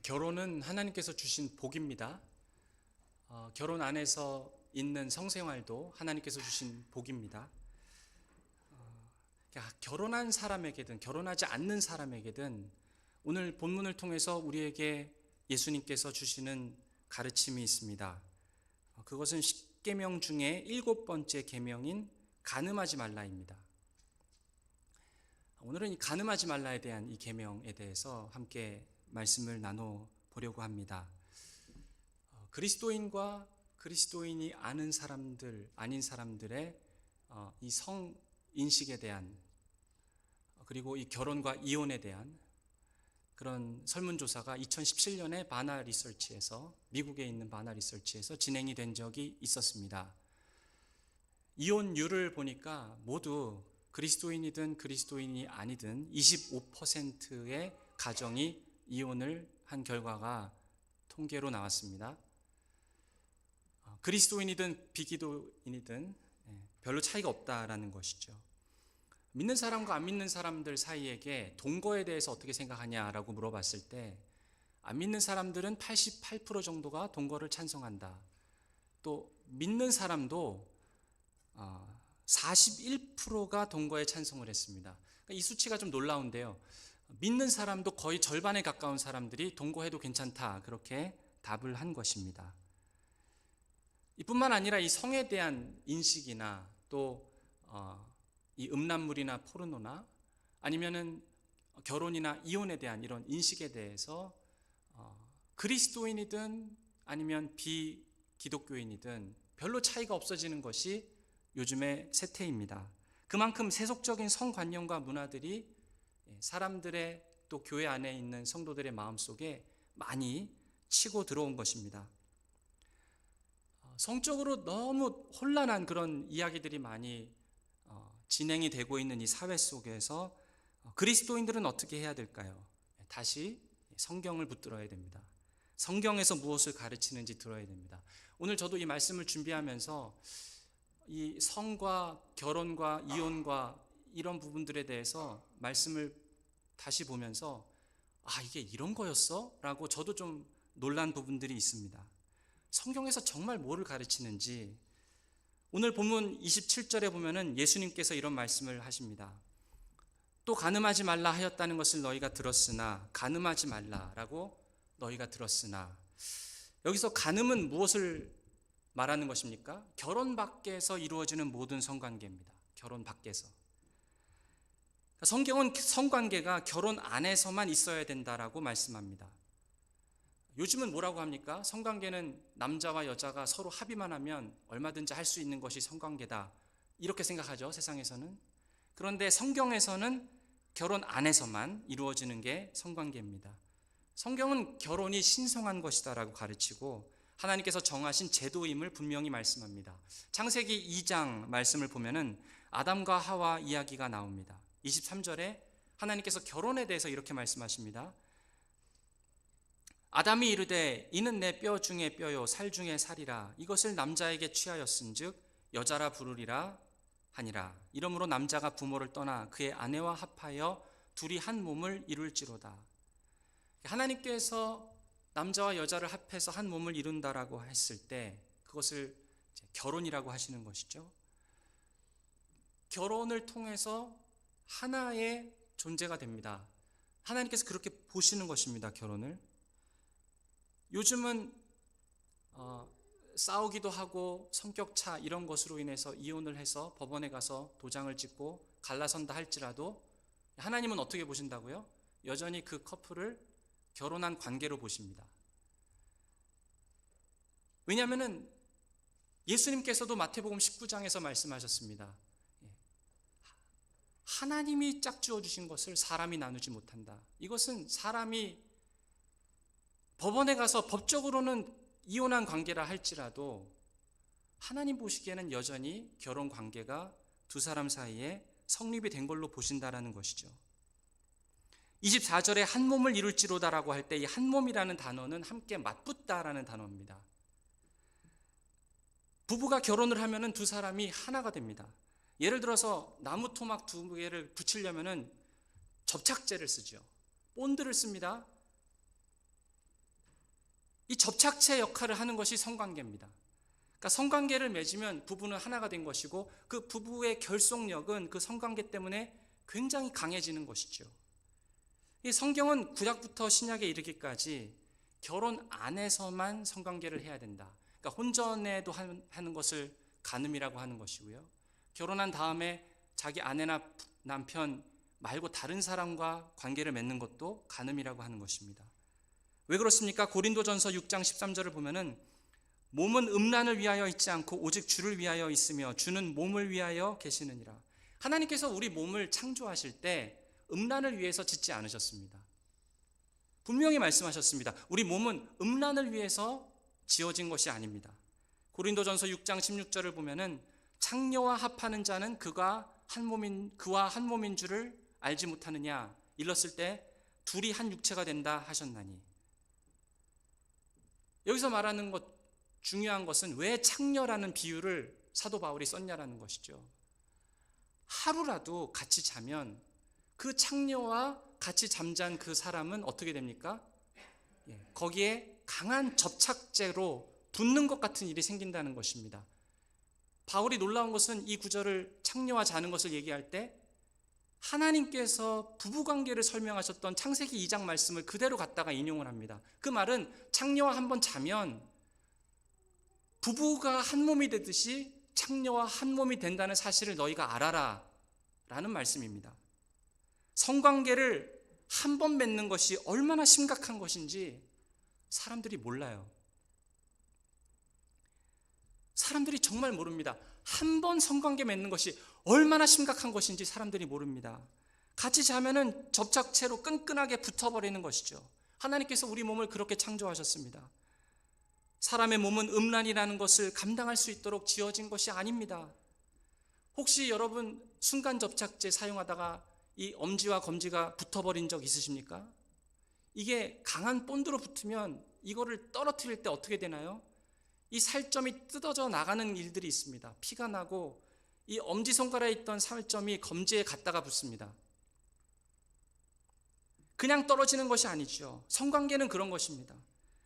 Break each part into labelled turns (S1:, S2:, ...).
S1: 결혼은 하나님께서 주신 복입니다. 결혼 안에서 있는 성생활도 하나님께서 주신 복입니다. 결혼한 사람에게든 결혼하지 않는 사람에게든 오늘 본문을 통해서 우리에게 예수님께서 주시는 가르침이 있습니다. 그것은 10계명 중에 7번째 계명인 간음하지 말라입니다. 오늘은 이 간음하지 말라에 대한 이 계명에 대해서 함께 말씀을 나눠 보려고 합니다. 그리스도인과 그리스도인이 아닌 사람들의 이 성 인식에 대한, 그리고 이 결혼과 이혼에 대한 그런 설문조사가 2017년에 바나 리서치에서, 미국에 있는 바나 리서치에서 진행이 된 적이 있었습니다. 이혼율을 보니까 모두 그리스도인이든 그리스도인이 아니든 25%의 가정이 이혼을 한 결과가 통계로 나왔습니다. 그리스도인이든 비기도인이든 별로 차이가 없다라는 것이죠. 믿는 사람과 안 믿는 사람들 사이에게 동거에 대해서 어떻게 생각하냐라고 물어봤을 때, 안 믿는 사람들은 88% 정도가 동거를 찬성한다. 또 믿는 사람도 41%가 동거에 찬성을 했습니다. 이 수치가 좀 놀라운데요. 믿는 사람도 거의 절반에 가까운 사람들이 동거해도 괜찮다, 그렇게 답을 한 것입니다. 이뿐만 아니라 이 성에 대한 인식이나 또 이 음란물이나 포르노나 아니면은 결혼이나 이혼에 대한 이런 인식에 대해서 그리스도인이든 아니면 비기독교인이든 별로 차이가 없어지는 것이 요즘의 세태입니다. 그만큼 세속적인 성관념과 문화들이 사람들의, 또 교회 안에 있는 성도들의 마음속에 많이 치고 들어온 것입니다. 성적으로 너무 혼란한 그런 이야기들이 많이 진행이 되고 있는 이 사회 속에서 그리스도인들은 어떻게 해야 될까요? 다시 성경을 붙들어야 됩니다. 성경에서 무엇을 가르치는지 들어야 됩니다. 오늘 저도 이 말씀을 준비하면서 이 성과 결혼과 이혼과 이런 부분들에 대해서 말씀을 다시 보면서 이게 이런 거였어? 라고 저도 좀 놀란 부분들이 있습니다. 성경에서 정말 뭐를 가르치는지, 오늘 본문 27절에 보면은 예수님께서 이런 말씀을 하십니다. 또 간음하지 말라 하였다는 것을 너희가 들었으나, 간음하지 말라라고 너희가 들었으나, 여기서 간음은 무엇을 말하는 것입니까? 결혼 밖에서 이루어지는 모든 성관계입니다. 결혼 밖에서. 성경은 성관계가 결혼 안에서만 있어야 된다라고 말씀합니다. 요즘은 뭐라고 합니까? 성관계는 남자와 여자가 서로 합의만 하면 얼마든지 할 수 있는 것이 성관계다, 이렇게 생각하죠, 세상에서는. 그런데 성경에서는 결혼 안에서만 이루어지는 게 성관계입니다. 성경은 결혼이 신성한 것이다라고 가르치고 하나님께서 정하신 제도임을 분명히 말씀합니다. 창세기 2장 말씀을 보면은 아담과 하와 이야기가 나옵니다. 23절에 하나님께서 결혼에 대해서 이렇게 말씀하십니다. 아담이 이르되 이는 내 뼈 중에 뼈요 살 중에 살이라, 이것을 남자에게 취하였은즉 여자라 부르리라 하니라. 이러므로 남자가 부모를 떠나 그의 아내와 합하여 둘이 한 몸을 이룰지로다. 하나님께서 남자와 여자를 합해서 한 몸을 이룬다라고 했을 때 그것을 결혼이라고 하시는 것이죠. 결혼을 통해서 하나의 존재가 됩니다. 하나님께서 그렇게 보시는 것입니다, 결혼을. 요즘은 싸우기도 하고 성격차 이런 것으로 인해서 이혼을 해서 법원에 가서 도장을 찍고 갈라선다 할지라도 하나님은 어떻게 보신다고요? 여전히 그 커플을 결혼한 관계로 보십니다. 왜냐하면 예수님께서도 마태복음 19장에서 말씀하셨습니다. 하나님이 짝지어 주신 것을 사람이 나누지 못한다. 이것은 사람이 법원에 가서 법적으로는 이혼한 관계라 할지라도 하나님 보시기에는 여전히 결혼 관계가 두 사람 사이에 성립이 된 걸로 보신다라는 것이죠. 24절에 한 몸을 이룰지로다라고 할 때 이 한 몸이라는 단어는 함께 맞붙다라는 단어입니다. 부부가 결혼을 하면은 두 사람이 하나가 됩니다. 예를 들어서 나무 토막 두 개를 붙이려면은 접착제를 쓰죠. 본드를 씁니다. 이 접착체 역할을 하는 것이 성관계입니다. 그러니까 성관계를 맺으면 부부는 하나가 된 것이고 그 부부의 결속력은 그 성관계 때문에 굉장히 강해지는 것이죠. 이 성경은 구약부터 신약에 이르기까지 결혼 안에서만 성관계를 해야 된다. 그러니까 혼전에도 하는 것을 간음이라고 하는 것이고요. 결혼한 다음에 자기 아내나 남편 말고 다른 사람과 관계를 맺는 것도 간음이라고 하는 것입니다. 왜 그렇습니까? 고린도전서 6장 13절을 보면은 몸은 음란을 위하여 있지 않고 오직 주를 위하여 있으며 주는 몸을 위하여 계시느니라. 하나님께서 우리 몸을 창조하실 때 음란을 위해서 짓지 않으셨습니다. 분명히 말씀하셨습니다. 우리 몸은 음란을 위해서 지어진 것이 아닙니다. 고린도전서 6장 16절을 보면은 창녀와 합하는 자는 그와 한 몸인 줄을 알지 못하느냐. 일렀을 때 둘이 한 육체가 된다 하셨나니. 여기서 말하는 것 중요한 것은 왜 창녀라는 비유를 사도 바울이 썼냐라는 것이죠. 하루라도 같이 자면 그 창녀와 같이 잠잔 그 사람은 어떻게 됩니까? 거기에 강한 접착제로 붙는 것 같은 일이 생긴다는 것입니다. 바울이 놀라운 것은 이 구절을 창녀와 자는 것을 얘기할 때 하나님께서 부부관계를 설명하셨던 창세기 2장 말씀을 그대로 갖다가 인용을 합니다. 그 말은 창녀와 한번 자면 부부가 한 몸이 되듯이 창녀와 한 몸이 된다는 사실을 너희가 알아라 라는 말씀입니다. 성관계를 한 번 맺는 것이 얼마나 심각한 것인지 사람들이 몰라요. 사람들이 정말 모릅니다. 한 번 성관계 맺는 것이 얼마나 심각한 것인지 사람들이 모릅니다. 같이 자면은 접착체로 끈끈하게 붙어버리는 것이죠. 하나님께서 우리 몸을 그렇게 창조하셨습니다. 사람의 몸은 음란이라는 것을 감당할 수 있도록 지어진 것이 아닙니다. 혹시 여러분 순간 접착제 사용하다가 이 엄지와 검지가 붙어버린 적 있으십니까? 이게 강한 본드로 붙으면 이거를 떨어뜨릴 때 어떻게 되나요? 이 살점이 뜯어져 나가는 일들이 있습니다. 피가 나고 이 엄지손가락에 있던 살점이 검지에 갔다가 붙습니다. 그냥 떨어지는 것이 아니죠. 성관계는 그런 것입니다.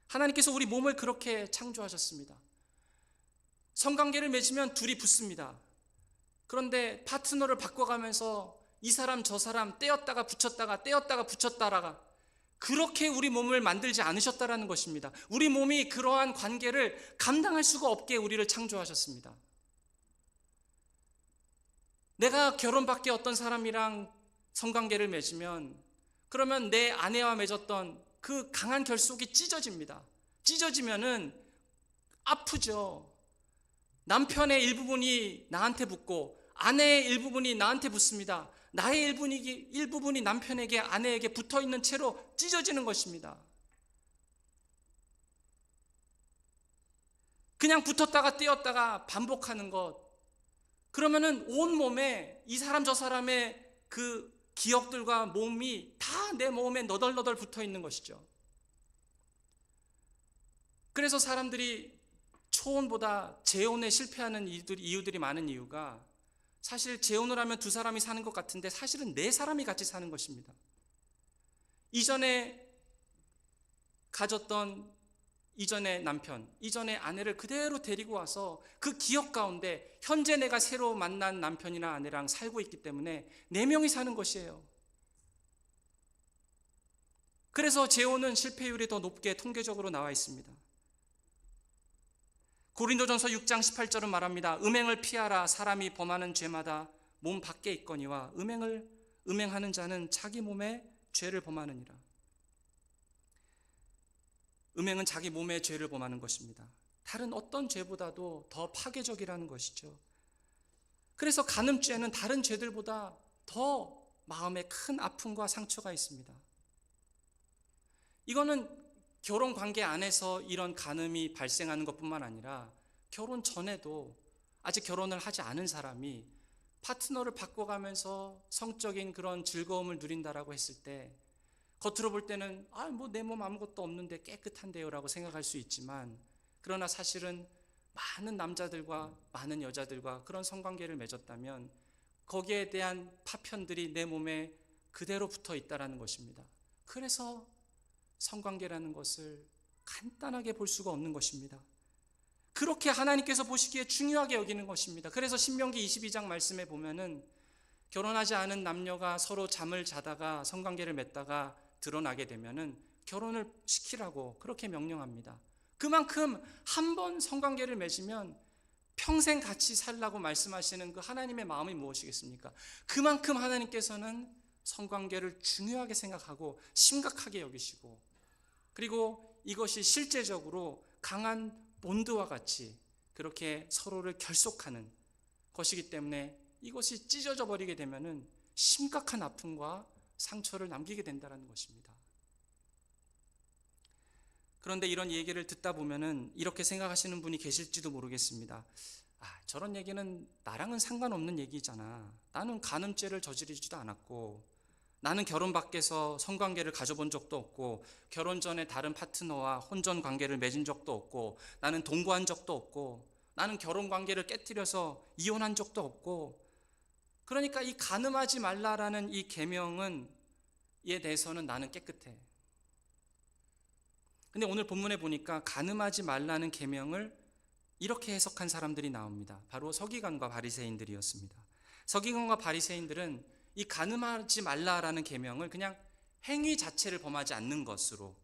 S1: 하나님께서 우리 몸을 그렇게 창조하셨습니다. 성관계를 맺으면 둘이 붙습니다. 그런데 파트너를 바꿔가면서 이 사람 저 사람 떼었다가 붙였다가 그렇게 우리 몸을 만들지 않으셨다라는 것입니다. 우리 몸이 그러한 관계를 감당할 수가 없게 우리를 창조하셨습니다. 내가 결혼밖에 어떤 사람이랑 성관계를 맺으면 그러면 내 아내와 맺었던 그 강한 결속이 찢어집니다. 찢어지면은 아프죠. 남편의 일부분이 나한테 붙고 아내의 일부분이 나한테 붙습니다. 나의 일부분이 남편에게 아내에게 붙어있는 채로 찢어지는 것입니다. 그냥 붙었다가 떼었다가 반복하는 것, 그러면은 온 몸에 이 사람 저 사람의 그 기억들과 몸이 다 내 몸에 너덜너덜 붙어있는 것이죠. 그래서 사람들이 초혼보다 재혼에 실패하는 이유들이 많은 이유가 사실 재혼을 하면 두 사람이 사는 것 같은데 사실은 네 사람이 같이 사는 것입니다. 이전에 가졌던 이전의 남편, 이전의 아내를 그대로 데리고 와서 그 기억 가운데 현재 내가 새로 만난 남편이나 아내랑 살고 있기 때문에 네 명이 사는 것이에요. 그래서 재혼은 실패율이 더 높게 통계적으로 나와 있습니다. 고린도전서 6장 18절은 말합니다. 음행을 피하라. 사람이 범하는 죄마다 몸 밖에 있거니와 음행하는 자는 자기 몸에 죄를 범하느니라. 음행은 자기 몸에 죄를 범하는 것입니다. 다른 어떤 죄보다도 더 파괴적이라는 것이죠. 그래서 간음죄는 다른 죄들보다 더 마음에 큰 아픔과 상처가 있습니다. 이거는 결혼 관계 안에서 이런 간음이 발생하는 것뿐만 아니라 결혼 전에도 아직 결혼을 하지 않은 사람이 파트너를 바꿔가면서 성적인 그런 즐거움을 누린다라고 했을 때 겉으로 볼 때는 내 몸 아무것도 없는데 깨끗한데요 라고 생각할 수 있지만, 그러나 사실은 많은 남자들과 많은 여자들과 그런 성관계를 맺었다면 거기에 대한 파편들이 내 몸에 그대로 붙어 있다라는 것입니다. 그래서 성관계라는 것을 간단하게 볼 수가 없는 것입니다. 그렇게 하나님께서 보시기에 중요하게 여기는 것입니다. 그래서 신명기 22장 말씀에 보면은 결혼하지 않은 남녀가 서로 잠을 자다가 성관계를 맺다가 드러나게 되면은 결혼을 시키라고 그렇게 명령합니다. 그만큼 한 번 성관계를 맺으면 평생 같이 살라고 말씀하시는 그 하나님의 마음이 무엇이겠습니까? 그만큼 하나님께서는 성관계를 중요하게 생각하고 심각하게 여기시고, 그리고 이것이 실제적으로 강한 본드와 같이 그렇게 서로를 결속하는 것이기 때문에 이것이 찢어져 버리게 되면은 심각한 아픔과 상처를 남기게 된다는 것입니다. 그런데 이런 얘기를 듣다 보면은 이렇게 생각하시는 분이 계실지도 모르겠습니다. 저런 얘기는 나랑은 상관없는 얘기잖아. 나는 간음죄를 저지르지도 않았고, 나는 결혼 밖에서 성관계를 가져본 적도 없고, 결혼 전에 다른 파트너와 혼전 관계를 맺은 적도 없고, 나는 동거한 적도 없고, 나는 결혼 관계를 깨뜨려서 이혼한 적도 없고, 그러니까 이 간음하지 말라라는 이 계명은 에 대해서는 나는 깨끗해. 근데 오늘 본문에 보니까 간음하지 말라는 계명을 이렇게 해석한 사람들이 나옵니다. 바로 서기관과 바리새인들이었습니다. 서기관과 바리새인들은 이 간음하지 말라라는 계명을 그냥 행위 자체를 범하지 않는 것으로,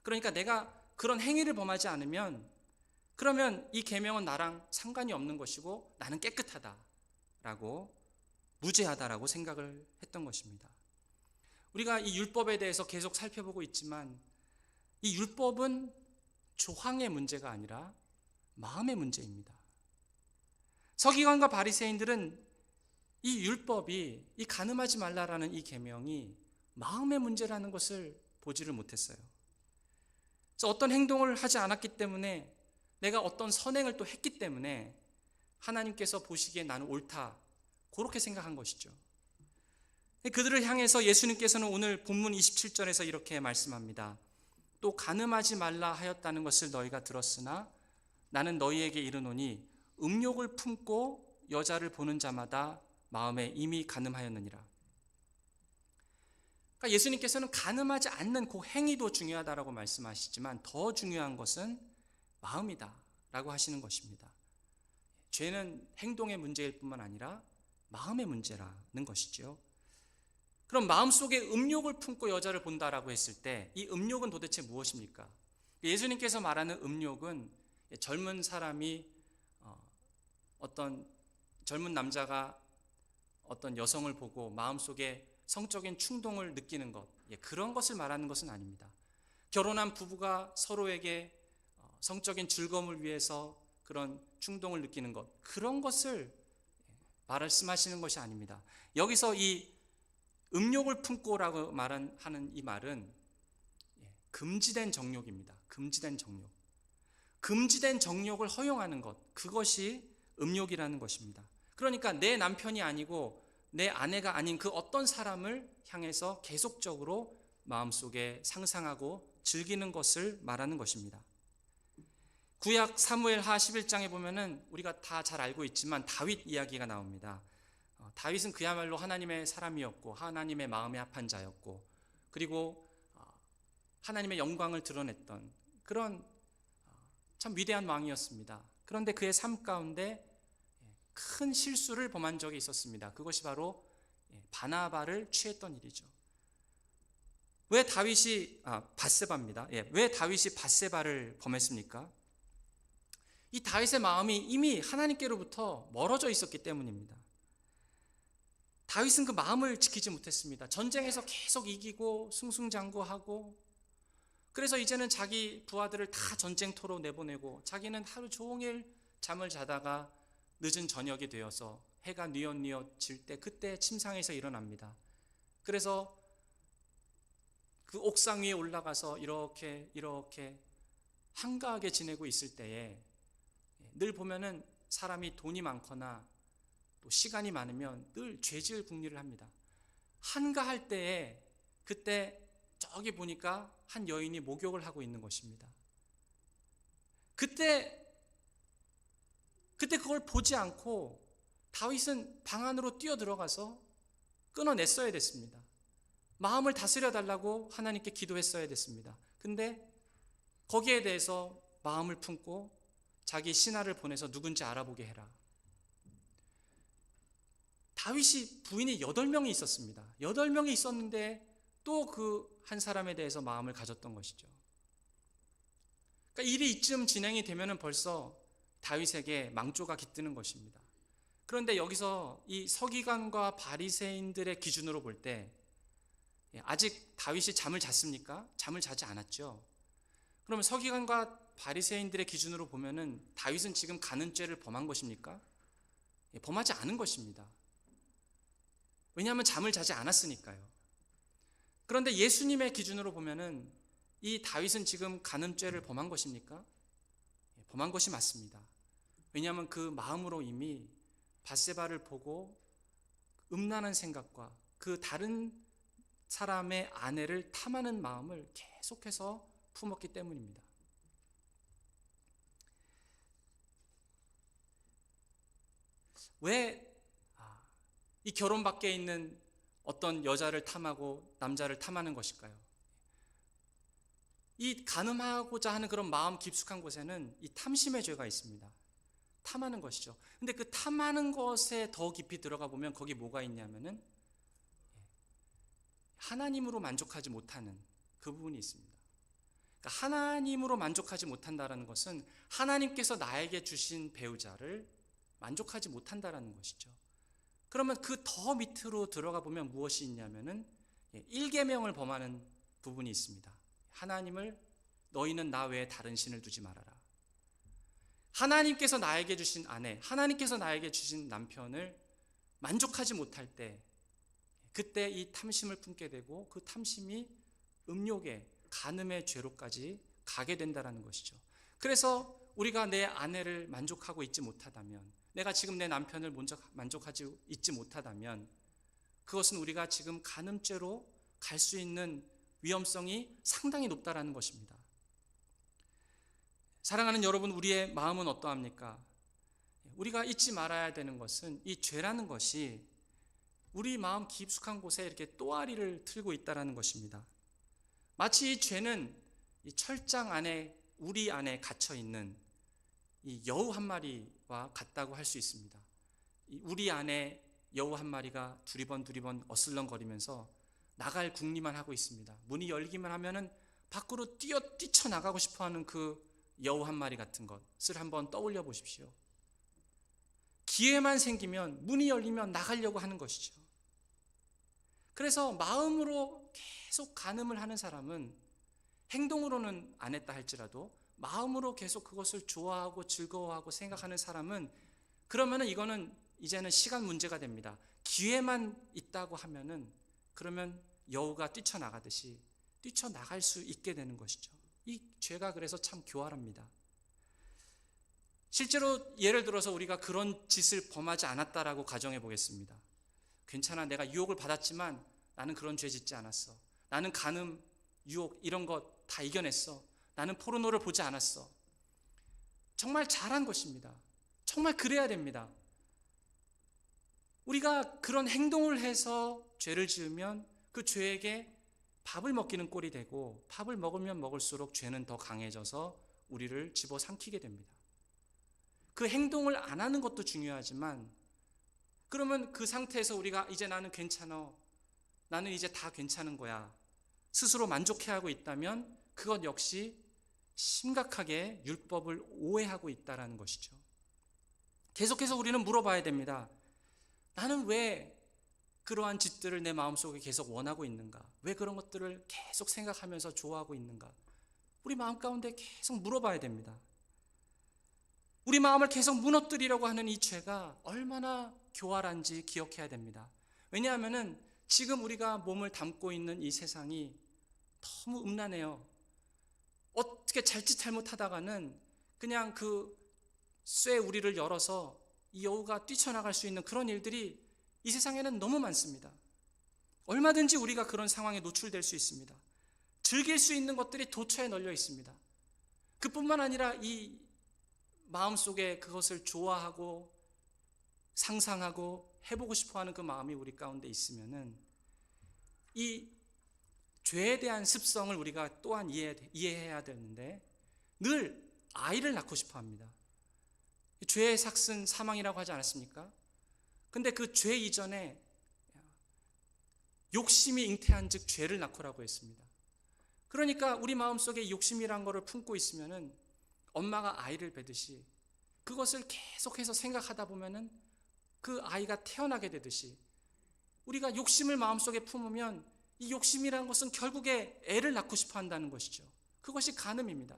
S1: 그러니까 내가 그런 행위를 범하지 않으면 그러면 이 계명은 나랑 상관이 없는 것이고 나는 깨끗하다라고, 무죄하다라고 생각을 했던 것입니다. 우리가 이 율법에 대해서 계속 살펴보고 있지만 이 율법은 조항의 문제가 아니라 마음의 문제입니다. 서기관과 바리새인들은 이 율법이, 이 간음하지 말라라는 이 계명이 마음의 문제라는 것을 보지를 못했어요. 그래서 어떤 행동을 하지 않았기 때문에, 내가 어떤 선행을 또 했기 때문에 하나님께서 보시기에 나는 옳다, 그렇게 생각한 것이죠. 그들을 향해서 예수님께서는 오늘 본문 27절에서 이렇게 말씀합니다. 또 간음하지 말라 하였다는 것을 너희가 들었으나 나는 너희에게 이르노니 음욕을 품고 여자를 보는 자마다 마음에 이미 간음하였느니라. 그러니까 예수님께서는 간음하지 않는 그 행위도 중요하다라고 말씀하시지만 더 중요한 것은 마음이다 라고 하시는 것입니다. 죄는 행동의 문제일 뿐만 아니라 마음의 문제라는 것이죠. 그럼 마음속에 음욕을 품고 여자를 본다라고 했을 때 이 음욕은 도대체 무엇입니까? 예수님께서 말하는 음욕은 젊은 사람이 어떤 젊은 남자가 어떤 여성을 보고 마음속에 성적인 충동을 느끼는 것, 그런 것을 말하는 것은 아닙니다. 결혼한 부부가 서로에게 성적인 즐거움을 위해서 그런 충동을 느끼는 것, 그런 것을 말씀하시는 것이 아닙니다. 여기서 이 음욕을 품고라고 하는 이 말은 금지된 정욕입니다. 금지된 정욕. 금지된 정욕을 허용하는 것, 그것이 음욕이라는 것입니다. 그러니까 내 남편이 아니고 내 아내가 아닌 그 어떤 사람을 향해서 계속적으로 마음속에 상상하고 즐기는 것을 말하는 것입니다. 구약 사무엘하 11장에 보면은 우리가 다 잘 알고 있지만 다윗 이야기가 나옵니다. 다윗은 그야말로 하나님의 사람이었고 하나님의 마음에 합한 자였고, 그리고 하나님의 영광을 드러냈던 그런 참 위대한 왕이었습니다. 그런데 그의 삶 가운데 큰 실수를 범한 적이 있었습니다. 그것이 바로 바나바를 취했던 일이죠. 왜 다윗이 밧세바입니다. 왜 다윗이 밧세바를 범했습니까? 이 다윗의 마음이 이미 하나님께로부터 멀어져 있었기 때문입니다. 다윗은 그 마음을 지키지 못했습니다. 전쟁에서 계속 이기고 승승장구하고, 그래서 이제는 자기 부하들을 다 전쟁터로 내보내고 자기는 하루 종일 잠을 자다가 늦은 저녁이 되어서 해가 뉘엿뉘엿 질 때 그때 침상에서 일어납니다. 그래서 그 옥상 위에 올라가서 이렇게 한가하게 지내고 있을 때에 늘 보면은 사람이 돈이 많거나 또 시간이 많으면 늘 죄지을 궁리를 합니다. 한가할 때에 그때 저기 보니까 한 여인이 목욕을 하고 있는 것입니다. 그때 그걸 보지 않고 다윗은 방 안으로 뛰어들어가서 끊어냈어야 됐습니다. 마음을 다스려 달라고 하나님께 기도했어야 됐습니다. 근데 거기에 대해서 마음을 품고 자기 신하를 보내서 누군지 알아보게 해라. 다윗이 부인이 8명이 있었습니다. 8명이 있었는데 또 그 한 사람에 대해서 마음을 가졌던 것이죠. 그러니까 일이 이쯤 진행이 되면은 벌써 다윗에게 망조가 깃드는 것입니다. 그런데 여기서 이 서기관과 바리새인들의 기준으로 볼 때 아직 다윗이 잠을 잤습니까? 잠을 자지 않았죠. 그러면 서기관과 바리새인들의 기준으로 보면은 다윗은 지금 간음죄를 범한 것입니까? 범하지 않은 것입니다. 왜냐하면 잠을 자지 않았으니까요. 그런데 예수님의 기준으로 보면은 이 다윗은 지금 간음죄를 범한 것입니까? 범한 것이 맞습니다. 왜냐하면 그 마음으로 이미 밧세바를 보고 음란한 생각과 그 다른 사람의 아내를 탐하는 마음을 계속해서 품었기 때문입니다. 왜 이 결혼 밖에 있는 어떤 여자를 탐하고 남자를 탐하는 것일까요? 이 간음하고자 하는 그런 마음 깊숙한 곳에는 이 탐심의 죄가 있습니다. 탐하는 것이죠. 근데 그 탐하는 것에 더 깊이 들어가 보면 거기 뭐가 있냐면은 하나님으로 만족하지 못하는 그 부분이 있습니다. 그러니까 하나님으로 만족하지 못한다는 것은 하나님께서 나에게 주신 배우자를 만족하지 못한다는 것이죠. 그러면 그 더 밑으로 들어가 보면 무엇이 있냐면은 1계명을 범하는 부분이 있습니다. 하나님을 너희는 나 외에 다른 신을 두지 말아라. 하나님께서 나에게 주신 아내, 하나님께서 나에게 주신 남편을 만족하지 못할 때 그때 이 탐심을 품게 되고 그 탐심이 음욕의 간음의 죄로까지 가게 된다는 것이죠. 그래서 우리가 내 아내를 만족하고 있지 못하다면, 내가 지금 내 남편을 만족하지 있지 못하다면 그것은 우리가 지금 간음죄로 갈 수 있는 위험성이 상당히 높다라는 것입니다. 사랑하는 여러분, 우리의 마음은 어떠합니까? 우리가 잊지 말아야 되는 것은 이 죄라는 것이 우리 마음 깊숙한 곳에 이렇게 또아리를 틀고 있다는 것입니다. 마치 이 죄는 이 철장 안에, 우리 안에 갇혀 있는 이 여우 한 마리와 같다고 할 수 있습니다. 이 우리 안에 여우 한 마리가 두리번 어슬렁거리면서 나갈 궁리만 하고 있습니다. 문이 열기만 하면은 밖으로 뛰쳐나가고 싶어하는 그 여우 한 마리 같은 것을 한번 떠올려 보십시오. 기회만 생기면, 문이 열리면 나가려고 하는 것이죠. 그래서 마음으로 계속 간음을 하는 사람은 행동으로는 안 했다 할지라도 마음으로 계속 그것을 좋아하고 즐거워하고 생각하는 사람은, 그러면은 이거는 이제는 시간 문제가 됩니다. 기회만 있다고 하면은 그러면 여우가 뛰쳐나가듯이 뛰쳐나갈 수 있게 되는 것이죠. 이 죄가 그래서 참 교활합니다. 실제로 예를 들어서 우리가 그런 짓을 범하지 않았다라고 가정해 보겠습니다. 괜찮아, 내가 유혹을 받았지만 나는 그런 죄 짓지 않았어. 나는 간음, 유혹 이런 거 다 이겨냈어. 나는 포르노를 보지 않았어. 정말 잘한 것입니다. 정말 그래야 됩니다. 우리가 그런 행동을 해서 죄를 지으면 그 죄에게 밥을 먹기는 꼴이 되고, 밥을 먹으면 먹을수록 죄는 더 강해져서 우리를 집어삼키게 됩니다. 그 행동을 안 하는 것도 중요하지만, 그러면 그 상태에서 우리가 이제 나는 괜찮아, 나는 이제 다 괜찮은 거야, 스스로 만족해하고 있다면 그것 역시 심각하게 율법을 오해하고 있다는 것이죠. 계속해서 우리는 물어봐야 됩니다. 나는 왜 그러한 짓들을 내 마음속에 계속 원하고 있는가? 왜 그런 것들을 계속 생각하면서 좋아하고 있는가? 우리 마음 가운데 계속 물어봐야 됩니다. 우리 마음을 계속 무너뜨리려고 하는 이 죄가 얼마나 교활한지 기억해야 됩니다. 왜냐하면 지금 우리가 몸을 담고 있는 이 세상이 너무 음란해요. 어떻게 잘짓 잘못하다가는 그냥 그 쇠 우리를 열어서 이 여우가 뛰쳐나갈 수 있는 그런 일들이 이 세상에는 너무 많습니다. 얼마든지 우리가 그런 상황에 노출될 수 있습니다. 즐길 수 있는 것들이 도처에 널려 있습니다. 그뿐만 아니라 이 마음속에 그것을 좋아하고 상상하고 해보고 싶어하는 그 마음이 우리 가운데 있으면은 이 죄에 대한 습성을 우리가 또한 이해해야 되는데, 늘 아이를 낳고 싶어 합니다. 죄의 삭은 사망이라고 하지 않았습니까? 근데 그 죄 이전에 욕심이 잉태한 즉 죄를 낳고라고 했습니다. 그러니까 우리 마음속에 욕심이란 거를 품고 있으면은 엄마가 아이를 베듯이 그것을 계속해서 생각하다 보면은 그 아이가 태어나게 되듯이 우리가 욕심을 마음속에 품으면 이 욕심이라는 것은 결국에 애를 낳고 싶어 한다는 것이죠. 그것이 간음입니다.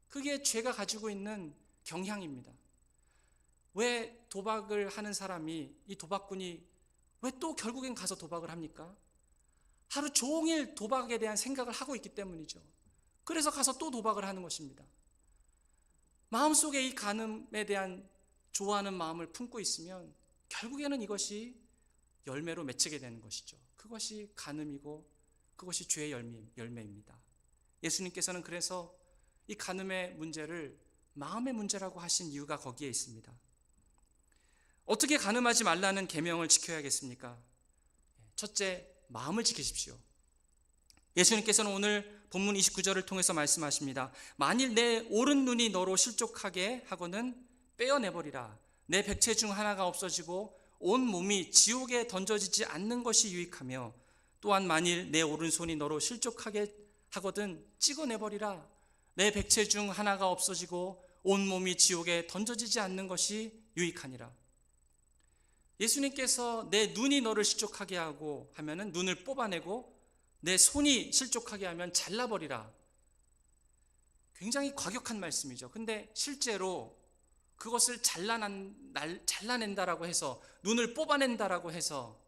S1: 그게 죄가 가지고 있는 경향입니다. 왜 도박을 하는 사람이, 이 도박꾼이 왜 또 결국엔 가서 도박을 합니까? 하루 종일 도박에 대한 생각을 하고 있기 때문이죠. 그래서 가서 또 도박을 하는 것입니다. 마음속에 이 간음에 대한 좋아하는 마음을 품고 있으면 결국에는 이것이 열매로 맺히게 되는 것이죠. 그것이 간음이고 그것이 죄의 열매입니다. 예수님께서는 그래서 이 간음의 문제를 마음의 문제라고 하신 이유가 거기에 있습니다. 어떻게 간음하지 말라는 계명을 지켜야겠습니까? 첫째, 마음을 지키십시오. 예수님께서는 오늘 본문 29절을 통해서 말씀하십니다. 만일 내 오른 눈이 너로 실족하게 하고는 빼어내버리라. 내 백체 중 하나가 없어지고 온 몸이 지옥에 던져지지 않는 것이 유익하며, 또한 만일 내 오른손이 너로 실족하게 하거든 찍어내버리라. 내 백체 중 하나가 없어지고 온 몸이 지옥에 던져지지 않는 것이 유익하니라. 예수님께서 내 눈이 너를 실족하게 하고 하면은 눈을 뽑아내고 내 손이 실족하게 하면 잘라버리라. 굉장히 과격한 말씀이죠. 근데 실제로 그것을 잘라낸다라고 해서, 눈을 뽑아낸다라고 해서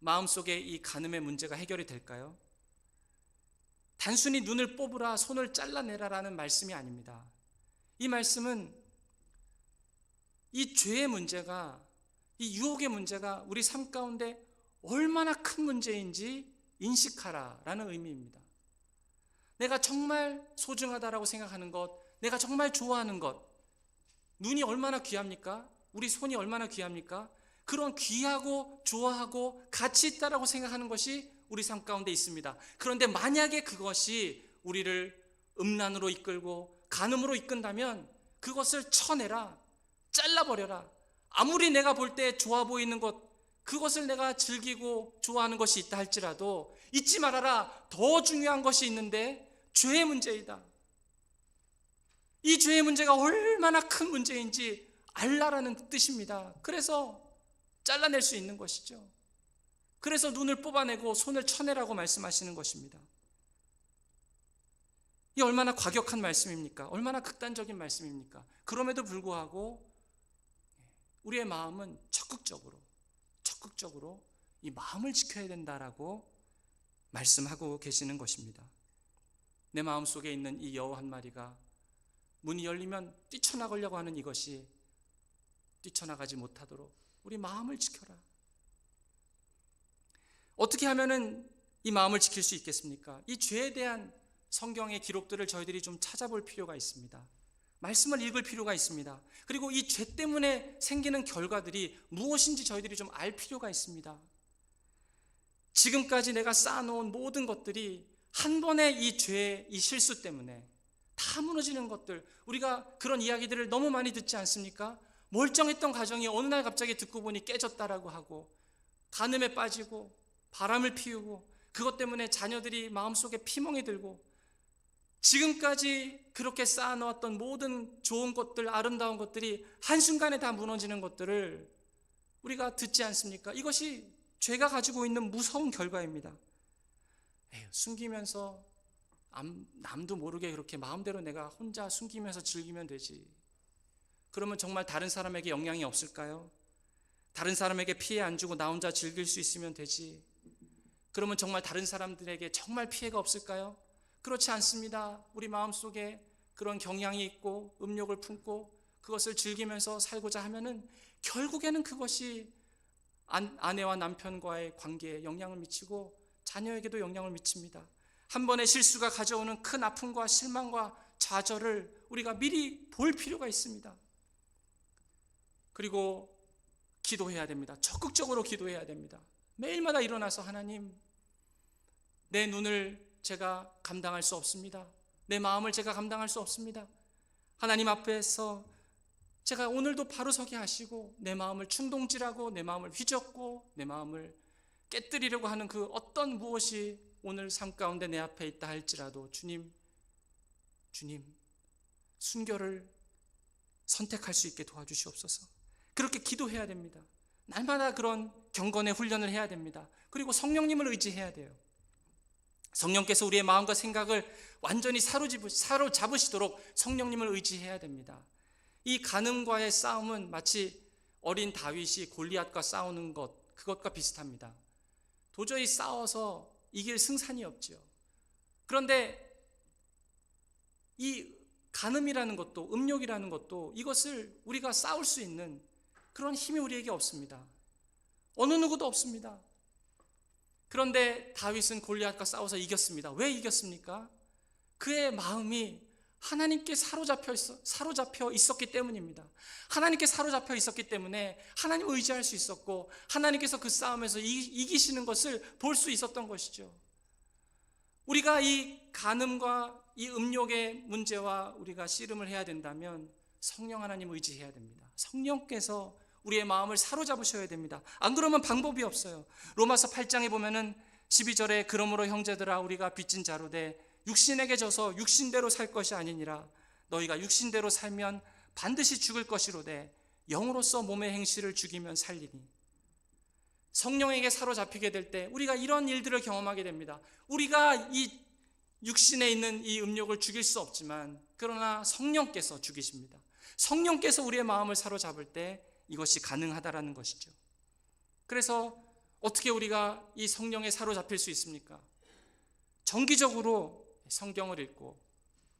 S1: 마음속에 이 간음의 문제가 해결이 될까요? 단순히 눈을 뽑으라, 손을 잘라내라라는 말씀이 아닙니다. 이 말씀은 이 죄의 문제가, 이 유혹의 문제가 우리 삶 가운데 얼마나 큰 문제인지 인식하라라는 의미입니다. 내가 정말 소중하다라고 생각하는 것, 내가 정말 좋아하는 것, 눈이 얼마나 귀합니까? 우리 손이 얼마나 귀합니까? 그런 귀하고 좋아하고 가치 있다라고 생각하는 것이 우리 삶 가운데 있습니다. 그런데 만약에 그것이 우리를 음란으로 이끌고 간음으로 이끈다면 그것을 쳐내라, 잘라버려라. 아무리 내가 볼 때 좋아 보이는 것, 그것을 내가 즐기고 좋아하는 것이 있다 할지라도 잊지 말아라. 더 중요한 것이 있는데 죄의 문제이다. 이 죄의 문제가 얼마나 큰 문제인지 알라라는 뜻입니다. 그래서 잘라낼 수 있는 것이죠. 그래서 눈을 뽑아내고 손을 쳐내라고 말씀하시는 것입니다. 이 얼마나 과격한 말씀입니까? 얼마나 극단적인 말씀입니까? 그럼에도 불구하고 우리의 마음은 적극적으로 이 마음을 지켜야 된다라고 말씀하고 계시는 것입니다. 내 마음속에 있는 이 여우 한 마리가 문이 열리면 뛰쳐나가려고 하는 이것이 뛰쳐나가지 못하도록 우리 마음을 지켜라. 어떻게 하면은 이 마음을 지킬 수 있겠습니까? 이 죄에 대한 성경의 기록들을 저희들이 좀 찾아볼 필요가 있습니다. 말씀을 읽을 필요가 있습니다. 그리고 이 죄 때문에 생기는 결과들이 무엇인지 저희들이 좀 알 필요가 있습니다. 지금까지 내가 쌓아놓은 모든 것들이 한 번의 이 죄의 이 실수 때문에 다 무너지는 것들, 우리가 그런 이야기들을 너무 많이 듣지 않습니까? 멀쩡했던 가정이 어느 날 갑자기 듣고 보니 깨졌다라고 하고, 간음에 빠지고 바람을 피우고, 그것 때문에 자녀들이 마음속에 피멍이 들고, 지금까지 그렇게 쌓아놓았던 모든 좋은 것들, 아름다운 것들이 한순간에 다 무너지는 것들을 우리가 듣지 않습니까? 이것이 죄가 가지고 있는 무서운 결과입니다. 숨기면서 남도 모르게 그렇게 마음대로 내가 혼자 숨기면서 즐기면 되지. 그러면 정말 다른 사람에게 영향이 없을까요? 다른 사람에게 피해 안 주고 나 혼자 즐길 수 있으면 되지. 그러면 정말 다른 사람들에게 정말 피해가 없을까요? 그렇지 않습니다. 우리 마음속에 그런 경향이 있고 음욕을 품고 그것을 즐기면서 살고자 하면은 결국에는 그것이 아내와 남편과의 관계에 영향을 미치고 자녀에게도 영향을 미칩니다. 한 번의 실수가 가져오는 큰 아픔과 실망과 좌절을 우리가 미리 볼 필요가 있습니다. 그리고 기도해야 됩니다. 적극적으로 기도해야 됩니다. 매일마다 일어나서 하나님, 내 눈을 제가 감당할 수 없습니다. 내 마음을 제가 감당할 수 없습니다. 하나님 앞에서 제가 오늘도 바로 서게 하시고 내 마음을 충동질하고 내 마음을 휘젓고 내 마음을 깨뜨리려고 하는 그 어떤 무엇이 오늘 삶 가운데 내 앞에 있다 할지라도 주님 순결을 선택할 수 있게 도와주시옵소서. 그렇게 기도해야 됩니다. 날마다 그런 경건의 훈련을 해야 됩니다. 그리고 성령님을 의지해야 돼요. 성령께서 우리의 마음과 생각을 완전히 사로잡으시도록 성령님을 의지해야 됩니다. 이 간음과의 싸움은 마치 어린 다윗이 골리앗과 싸우는 그것과 비슷합니다. 도저히 싸워서 이길 승산이 없죠. 그런데 이 간음이라는 것도, 음욕이라는 것도, 이것을 우리가 싸울 수 있는 그런 힘이 우리에게 없습니다. 어느 누구도 없습니다. 그런데 다윗은 골리앗과 싸워서 이겼습니다. 왜 이겼습니까? 그의 마음이 하나님께 사로잡혀 있었기 때문입니다. 하나님께 사로잡혀 있었기 때문에 하나님을 의지할 수 있었고, 하나님께서 그 싸움에서 이기시는 것을 볼 수 있었던 것이죠. 우리가 이 간음과 이 음욕의 문제와 우리가 씨름을 해야 된다면 성령 하나님을 의지해야 됩니다. 성령께서 우리의 마음을 사로잡으셔야 됩니다. 안 그러면 방법이 없어요. 로마서 8장에 보면은 12절에 그러므로 형제들아 우리가 빚진 자로 돼 육신에게 져서 육신대로 살 것이 아니니라. 너희가 육신대로 살면 반드시 죽을 것이로되 영으로서 몸의 행실을 죽이면 살리니. 성령에게 사로잡히게 될 때 우리가 이런 일들을 경험하게 됩니다. 우리가 이 육신에 있는 이 음욕을 죽일 수 없지만 그러나 성령께서 죽이십니다. 성령께서 우리의 마음을 사로잡을 때 이것이 가능하다라는 것이죠. 그래서 어떻게 우리가 이 성령에 사로잡힐 수 있습니까? 정기적으로 성경을 읽고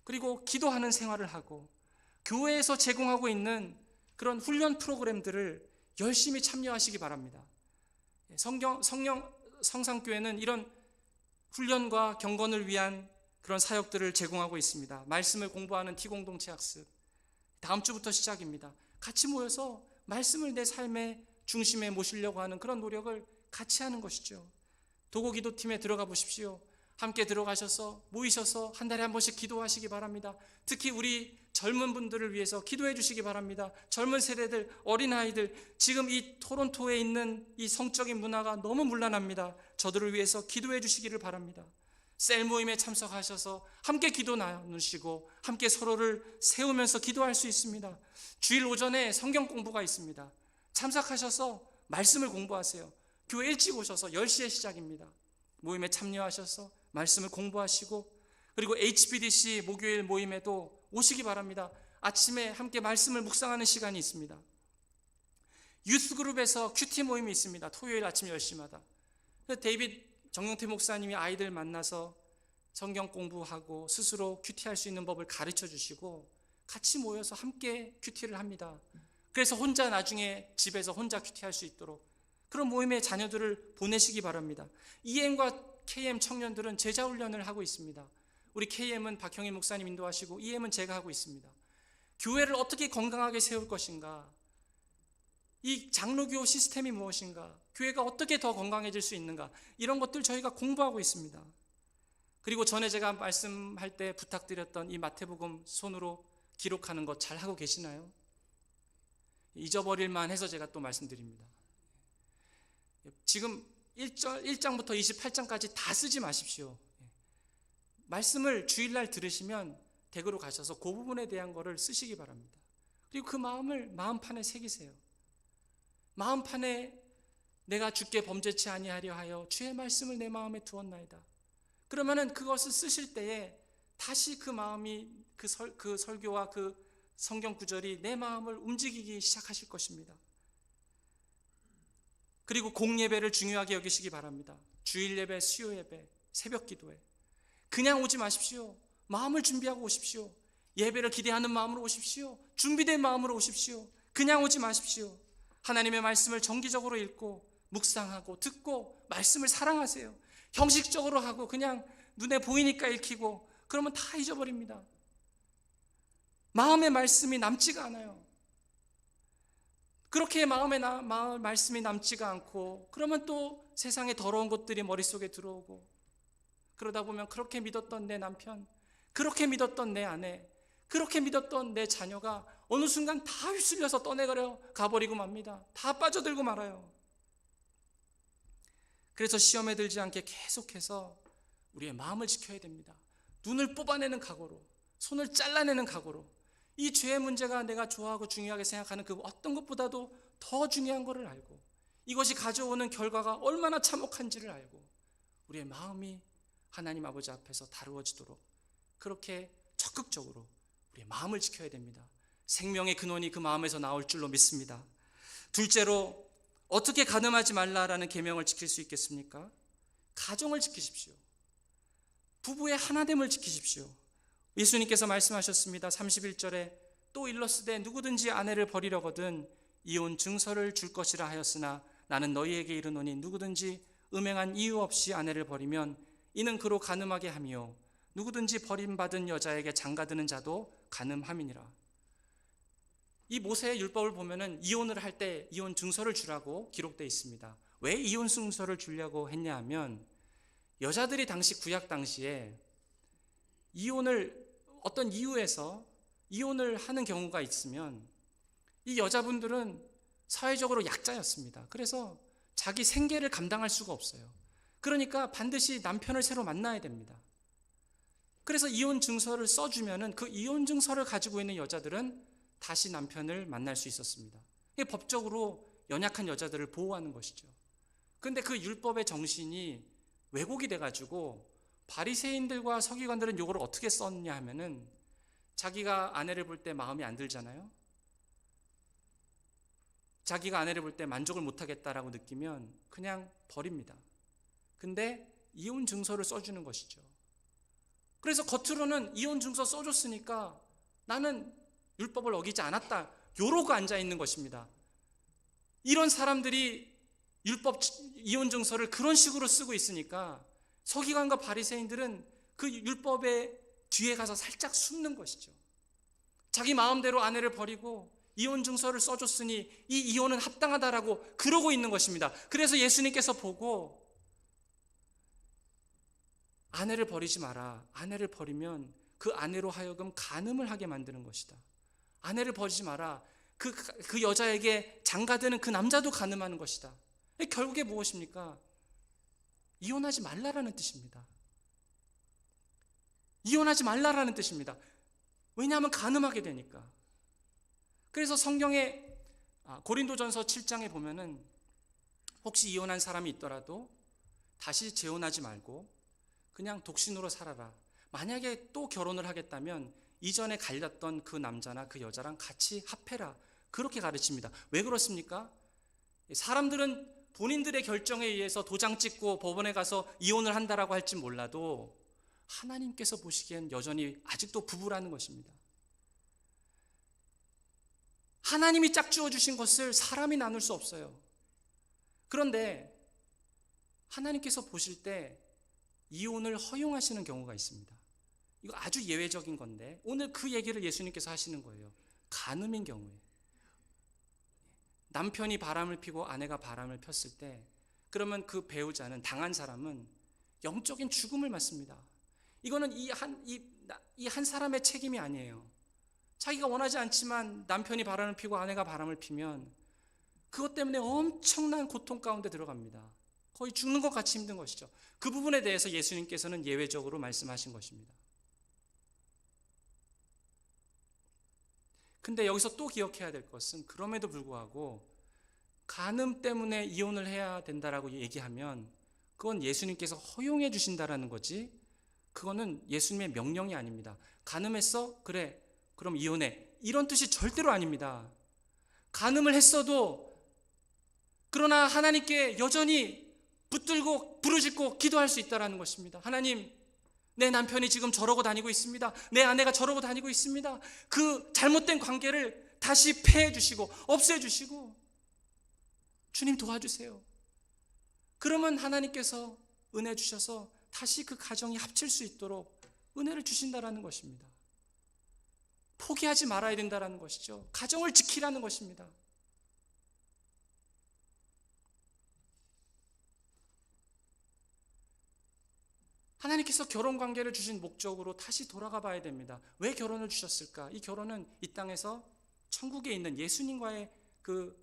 S1: 그리고 기도하는 생활을 하고 교회에서 제공하고 있는 그런 훈련 프로그램들을 열심히 참여하시기 바랍니다. 성상교회는 이런 훈련과 경건을 위한 그런 사역들을 제공하고 있습니다. 말씀을 공부하는 T공동체 학습 다음 주부터 시작입니다. 같이 모여서 말씀을 내 삶의 중심에 모시려고 하는 그런 노력을 같이 하는 것이죠. 도고기도팀에 들어가 보십시오. 함께 들어가셔서 모이셔서 한 달에 한 번씩 기도하시기 바랍니다. 특히 우리 젊은 분들을 위해서 기도해 주시기 바랍니다. 젊은 세대들, 어린아이들, 지금 이 토론토에 있는 이 성적인 문화가 너무 문란합니다. 저들을 위해서 기도해 주시기를 바랍니다. 셀 모임에 참석하셔서 함께 기도 나누시고 함께 서로를 세우면서 기도할 수 있습니다. 주일 오전에 성경 공부가 있습니다. 참석하셔서 말씀을 공부하세요. 교회 일찍 오셔서 10시에 시작입니다. 모임에 참여하셔서 말씀을 공부하시고 그리고 HBDC 목요일 모임에도 오시기 바랍니다. 아침에 함께 말씀을 묵상하는 시간이 있습니다. 유스그룹에서 큐티 모임이 있습니다. 토요일 아침 10시마다. 데이빗 정용태 목사님이 아이들 만나서 성경 공부하고 스스로 큐티할 수 있는 법을 가르쳐 주시고 같이 모여서 함께 큐티를 합니다. 그래서 혼자 나중에 집에서 혼자 큐티할 수 있도록 그런 모임에 자녀들을 보내시기 바랍니다. EM과 KM 청년들은 제자훈련을 하고 있습니다. 우리 KM은 박형희 목사님 인도하시고 EM은 제가 하고 있습니다. 교회를 어떻게 건강하게 세울 것인가, 이 장로교 시스템이 무엇인가, 교회가 어떻게 더 건강해질 수 있는가, 이런 것들 저희가 공부하고 있습니다. 그리고 전에 제가 말씀할 때 부탁드렸던 이 마태복음 손으로 기록하는 것 잘 하고 계시나요? 잊어버릴만 해서 제가 또 말씀드립니다. 지금 1장부터 28장까지 다 쓰지 마십시오. 말씀을 주일날 들으시면 댁으로 가셔서 그 부분에 대한 거를 쓰시기 바랍니다. 그리고 그 마음을 마음판에 새기세요. 마음판에 내가 주께 범죄치 아니하려 하여 주의 말씀을 내 마음에 두었나이다. 그러면은 그것을 쓰실 때에 다시 그 마음이 그 설교와 그 성경 구절이 내 마음을 움직이기 시작하실 것입니다. 그리고 공예배를 중요하게 여기시기 바랍니다. 주일 예배, 수요 예배, 새벽 기도회. 그냥 오지 마십시오. 마음을 준비하고 오십시오. 예배를 기대하는 마음으로 오십시오. 준비된 마음으로 오십시오. 그냥 오지 마십시오. 하나님의 말씀을 정기적으로 읽고 묵상하고 듣고 말씀을 사랑하세요. 형식적으로 하고 그냥 눈에 보이니까 읽히고 그러면 다 잊어버립니다. 마음의 말씀이 남지가 않아요. 그렇게 마음의 말씀이 남지가 않고 그러면 또 세상의 더러운 것들이 머릿속에 들어오고 그러다 보면 그렇게 믿었던 내 남편, 그렇게 믿었던 내 아내, 그렇게 믿었던 내 자녀가 어느 순간 다 휩쓸려서 떠내가려 가버리고 맙니다. 다 빠져들고 말아요. 그래서 시험에 들지 않게 계속해서 우리의 마음을 지켜야 됩니다. 눈을 뽑아내는 각오로, 손을 잘라내는 각오로, 이 죄의 문제가 내가 좋아하고 중요하게 생각하는 그 어떤 것보다도 더 중요한 것을 알고, 이것이 가져오는 결과가 얼마나 참혹한지를 알고, 우리의 마음이 하나님 아버지 앞에서 다루어지도록 그렇게 적극적으로 우리의 마음을 지켜야 됩니다. 생명의 근원이 그 마음에서 나올 줄로 믿습니다. 둘째로, 어떻게 간음하지 말라라는 계명을 지킬 수 있겠습니까? 가정을 지키십시오. 부부의 하나됨을 지키십시오. 예수님께서 말씀하셨습니다. 31절에 또 일렀으되 누구든지 아내를 버리려거든 이혼 증서를 줄 것이라 하였으나 나는 너희에게 이르노니 누구든지 음행한 이유 없이 아내를 버리면 이는 그로 간음하게 하며 누구든지 버림받은 여자에게 장가드는 자도 간음함이니라. 이 모세의 율법을 보면은 이혼을 할 때 이혼 증서를 주라고 기록되어 있습니다. 왜 이혼 증서를 주려고 했냐 하면, 여자들이 당시 구약 당시에 이혼을 어떤 이유에서 이혼을 하는 경우가 있으면 이 여자분들은 사회적으로 약자였습니다. 그래서 자기 생계를 감당할 수가 없어요. 그러니까 반드시 남편을 새로 만나야 됩니다. 그래서 이혼 증서를 써주면은 그 이혼 증서를 가지고 있는 여자들은 다시 남편을 만날 수 있었습니다. 이게 법적으로 연약한 여자들을 보호하는 것이죠. 그런데 그 율법의 정신이 왜곡이 돼가지고 바리새인들과 서기관들은 이걸 어떻게 썼냐 하면은, 자기가 아내를 볼 때 마음이 안 들잖아요. 자기가 아내를 볼 때 만족을 못하겠다라고 느끼면 그냥 버립니다. 근데 이혼 증서를 써주는 것이죠. 그래서 겉으로는 이혼 증서 써줬으니까 나는 율법을 어기지 않았다, 요러고 앉아 있는 것입니다. 이런 사람들이 율법 이혼 증서를 그런 식으로 쓰고 있으니까 서기관과 바리새인들은 그 율법의 뒤에 가서 살짝 숨는 것이죠. 자기 마음대로 아내를 버리고 이혼 증서를 써줬으니 이 이혼은 합당하다라고 그러고 있는 것입니다. 그래서 예수님께서 보고 아내를 버리지 마라. 아내를 버리면 그 아내로 하여금 간음을 하게 만드는 것이다. 아내를 버리지 마라. 그 여자에게 장가드는 그 남자도 간음하는 것이다. 결국에 무엇입니까? 이혼하지 말라라는 뜻입니다. 이혼하지 말라라는 뜻입니다. 왜냐하면 간음하게 되니까. 그래서 성경에 고린도전서 7장에 보면은 혹시 이혼한 사람이 있더라도 다시 재혼하지 말고 그냥 독신으로 살아라. 만약에 또 결혼을 하겠다면 이전에 갈렸던 그 남자나 그 여자랑 같이 합해라. 그렇게 가르칩니다. 왜 그렇습니까? 사람들은 본인들의 결정에 의해서 도장 찍고 법원에 가서 이혼을 한다라고 할지 몰라도 하나님께서 보시기엔 여전히 아직도 부부라는 것입니다. 하나님이 짝지어 주신 것을 사람이 나눌 수 없어요. 그런데 하나님께서 보실 때 이혼을 허용하시는 경우가 있습니다. 이거 아주 예외적인 건데 오늘 그 얘기를 예수님께서 하시는 거예요. 간음인 경우에 남편이 바람을 피고 아내가 바람을 폈을 때, 그러면 그 배우자는, 당한 사람은 영적인 죽음을 맞습니다. 이거는 이 한 사람의 책임이 아니에요. 자기가 원하지 않지만 남편이 바람을 피고 아내가 바람을 피면 그것 때문에 엄청난 고통 가운데 들어갑니다. 거의 죽는 것 같이 힘든 것이죠. 그 부분에 대해서 예수님께서는 예외적으로 말씀하신 것입니다. 근데 여기서 또 기억해야 될 것은, 그럼에도 불구하고 간음 때문에 이혼을 해야 된다라고 얘기하면 그건 예수님께서 허용해 주신다라는 거지, 그거는 예수님의 명령이 아닙니다. 간음했어? 그래, 그럼 이혼해, 이런 뜻이 절대로 아닙니다. 간음을 했어도 그러나 하나님께 여전히 붙들고 부르짖고 기도할 수 있다는 것입니다. 하나님, 내 남편이 지금 저러고 다니고 있습니다. 내 아내가 저러고 다니고 있습니다. 그 잘못된 관계를 다시 폐해 주시고 없애 주시고 주님 도와주세요. 그러면 하나님께서 은혜 주셔서 다시 그 가정이 합칠 수 있도록 은혜를 주신다라는 것입니다. 포기하지 말아야 된다라는 것이죠. 가정을 지키라는 것입니다. 하나님께서 결혼 관계를 주신 목적으로 다시 돌아가 봐야 됩니다. 왜 결혼을 주셨을까? 이 결혼은 이 땅에서 천국에 있는 예수님과의 그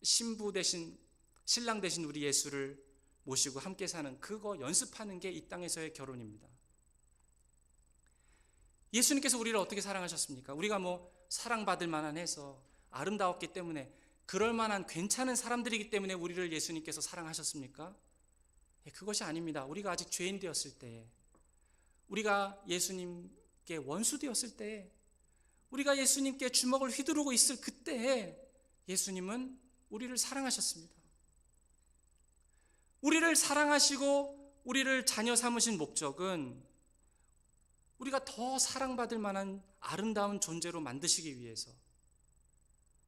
S1: 신부 대신 신랑 대신 우리 예수를 모시고 함께 사는 그거 연습하는 게 이 땅에서의 결혼입니다. 예수님께서 우리를 어떻게 사랑하셨습니까? 우리가 뭐 사랑받을 만한 해서 아름다웠기 때문에 그럴 만한 괜찮은 사람들이기 때문에 우리를 예수님께서 사랑하셨습니까? 그것이 아닙니다. 우리가 아직 죄인 되었을 때, 우리가 예수님께 원수 되었을 때, 우리가 예수님께 주먹을 휘두르고 있을 그때에 예수님은 우리를 사랑하셨습니다. 우리를 사랑하시고 우리를 자녀 삼으신 목적은 우리가 더 사랑받을 만한 아름다운 존재로 만드시기 위해서,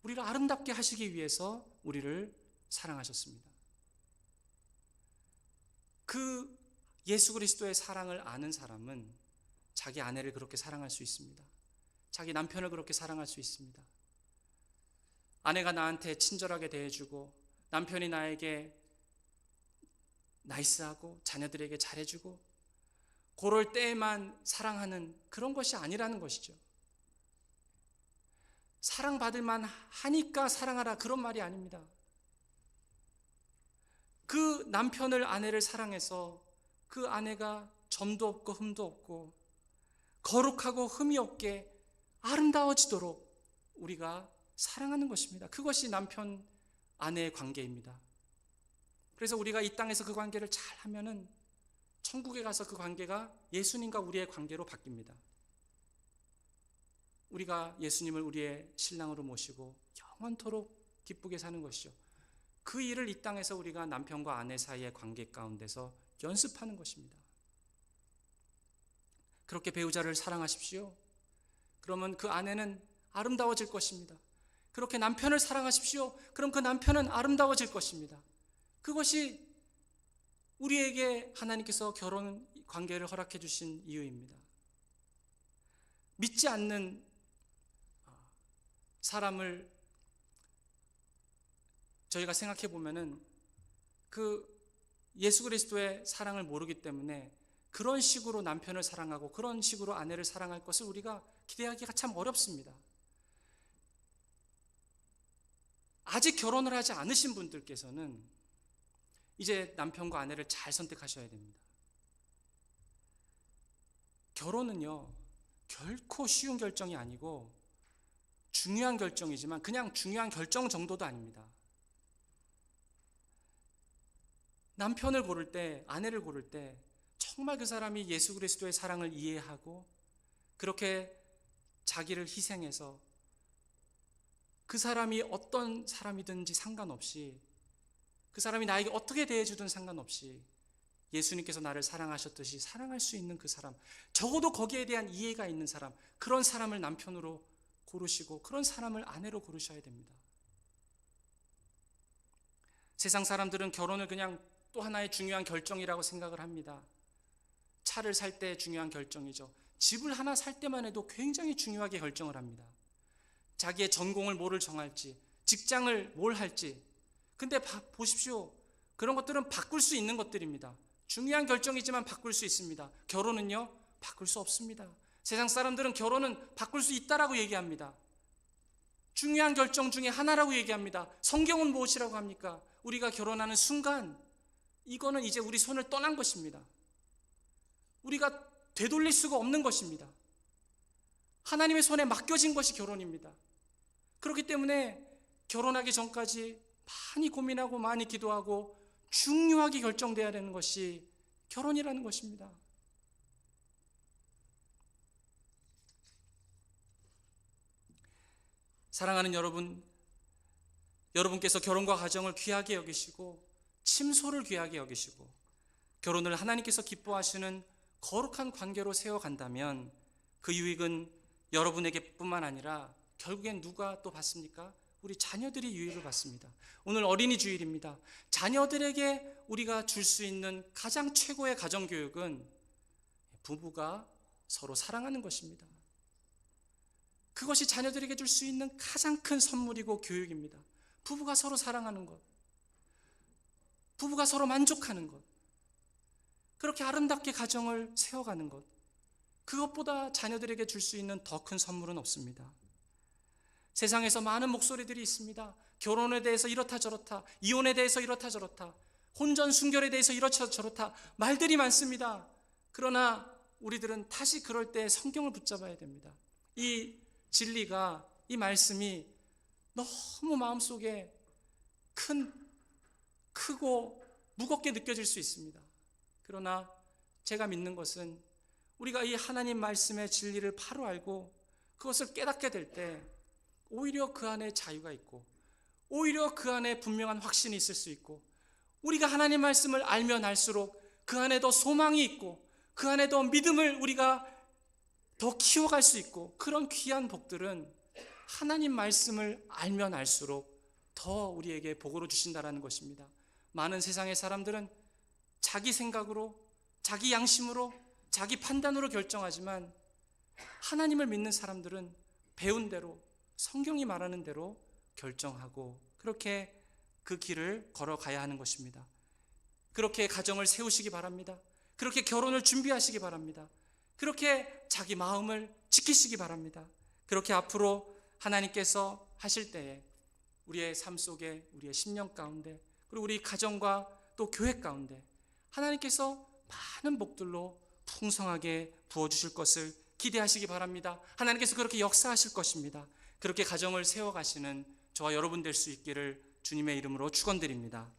S1: 우리를 아름답게 하시기 위해서 우리를 사랑하셨습니다. 그 예수 그리스도의 사랑을 아는 사람은 자기 아내를 그렇게 사랑할 수 있습니다. 자기 남편을 그렇게 사랑할 수 있습니다. 아내가 나한테 친절하게 대해주고 남편이 나에게 나이스하고 자녀들에게 잘해주고 그럴 때에만 사랑하는 그런 것이 아니라는 것이죠. 사랑받을 만하니까 사랑하라 그런 말이 아닙니다. 그 남편을 아내를 사랑해서 그 아내가 점도 없고 흠도 없고 거룩하고 흠이 없게 아름다워지도록 우리가 사랑하는 것입니다. 그것이 남편 아내의 관계입니다. 그래서 우리가 이 땅에서 그 관계를 잘 하면은 천국에 가서 그 관계가 예수님과 우리의 관계로 바뀝니다. 우리가 예수님을 우리의 신랑으로 모시고 영원토록 기쁘게 사는 것이죠. 그 일을 이 땅에서 우리가 남편과 아내 사이의 관계 가운데서 연습하는 것입니다. 그렇게 배우자를 사랑하십시오. 그러면 그 아내는 아름다워질 것입니다. 그렇게 남편을 사랑하십시오. 그럼 그 남편은 아름다워질 것입니다. 그것이 우리에게 하나님께서 결혼 관계를 허락해 주신 이유입니다. 믿지 않는 사람을 저희가 생각해 보면은 그 예수 그리스도의 사랑을 모르기 때문에 그런 식으로 남편을 사랑하고 그런 식으로 아내를 사랑할 것을 우리가 기대하기가 참 어렵습니다. 아직 결혼을 하지 않으신 분들께서는 이제 남편과 아내를 잘 선택하셔야 됩니다. 결혼은요, 결코 쉬운 결정이 아니고 중요한 결정이지만 그냥 중요한 결정 정도도 아닙니다. 남편을 고를 때, 아내를 고를 때 정말 그 사람이 예수 그리스도의 사랑을 이해하고 그렇게 자기를 희생해서 그 사람이 어떤 사람이든지 상관없이, 그 사람이 나에게 어떻게 대해주든 상관없이 예수님께서 나를 사랑하셨듯이 사랑할 수 있는 그 사람, 적어도 거기에 대한 이해가 있는 사람, 그런 사람을 남편으로 고르시고 그런 사람을 아내로 고르셔야 됩니다. 세상 사람들은 결혼을 그냥 또 하나의 중요한 결정이라고 생각을 합니다. 차를 살 때 중요한 결정이죠. 집을 하나 살 때만 해도 굉장히 중요하게 결정을 합니다. 자기의 전공을 뭐를 정할지, 직장을 뭘 할지. 근데 보십시오. 그런 것들은 바꿀 수 있는 것들입니다. 중요한 결정이지만 바꿀 수 있습니다. 결혼은요, 바꿀 수 없습니다. 세상 사람들은 결혼은 바꿀 수 있다라고 얘기합니다. 중요한 결정 중에 하나라고 얘기합니다. 성경은 무엇이라고 합니까? 우리가 결혼하는 순간 이거는 이제 우리 손을 떠난 것입니다. 우리가 되돌릴 수가 없는 것입니다. 하나님의 손에 맡겨진 것이 결혼입니다. 그렇기 때문에 결혼하기 전까지 많이 고민하고 많이 기도하고 중요하게 결정돼야 되는 것이 결혼이라는 것입니다. 사랑하는 여러분, 여러분께서 결혼과 가정을 귀하게 여기시고 침소를 귀하게 여기시고 결혼을 하나님께서 기뻐하시는 거룩한 관계로 세워간다면 그 유익은 여러분에게 뿐만 아니라 결국엔 누가 또 받습니까? 우리 자녀들이 유익을 받습니다. 오늘 어린이 주일입니다. 자녀들에게 우리가 줄 수 있는 가장 최고의 가정교육은 부부가 서로 사랑하는 것입니다. 그것이 자녀들에게 줄 수 있는 가장 큰 선물이고 교육입니다. 부부가 서로 사랑하는 것, 부부가 서로 만족하는 것, 그렇게 아름답게 가정을 세워가는 것, 그것보다 자녀들에게 줄 수 있는 더 큰 선물은 없습니다. 세상에서 많은 목소리들이 있습니다. 결혼에 대해서 이렇다 저렇다, 이혼에 대해서 이렇다 저렇다, 혼전 순결에 대해서 이렇다 저렇다 말들이 많습니다. 그러나 우리들은 다시 그럴 때 성경을 붙잡아야 됩니다. 이 진리가, 이 말씀이 너무 마음속에 크고 무겁게 느껴질 수 있습니다. 그러나 제가 믿는 것은 우리가 이 하나님 말씀의 진리를 바로 알고 그것을 깨닫게 될 때 오히려 그 안에 자유가 있고, 오히려 그 안에 분명한 확신이 있을 수 있고, 우리가 하나님 말씀을 알면 알수록 그 안에 더 소망이 있고, 그 안에 더 믿음을 우리가 더 키워갈 수 있고, 그런 귀한 복들은 하나님 말씀을 알면 알수록 더 우리에게 복으로 주신다라는 것입니다. 많은 세상의 사람들은 자기 생각으로, 자기 양심으로, 자기 판단으로 결정하지만 하나님을 믿는 사람들은 배운 대로, 성경이 말하는 대로 결정하고 그렇게 그 길을 걸어가야 하는 것입니다. 그렇게 가정을 세우시기 바랍니다. 그렇게 결혼을 준비하시기 바랍니다. 그렇게 자기 마음을 지키시기 바랍니다. 그렇게 앞으로 하나님께서 하실 때에 우리의 삶 속에, 우리의 심령 가운데, 그리고 우리 가정과 또 교회 가운데 하나님께서 많은 복들로 풍성하게 부어주실 것을 기대하시기 바랍니다. 하나님께서 그렇게 역사하실 것입니다. 그렇게 가정을 세워가시는 저와 여러분 될 수 있기를 주님의 이름으로 축원드립니다.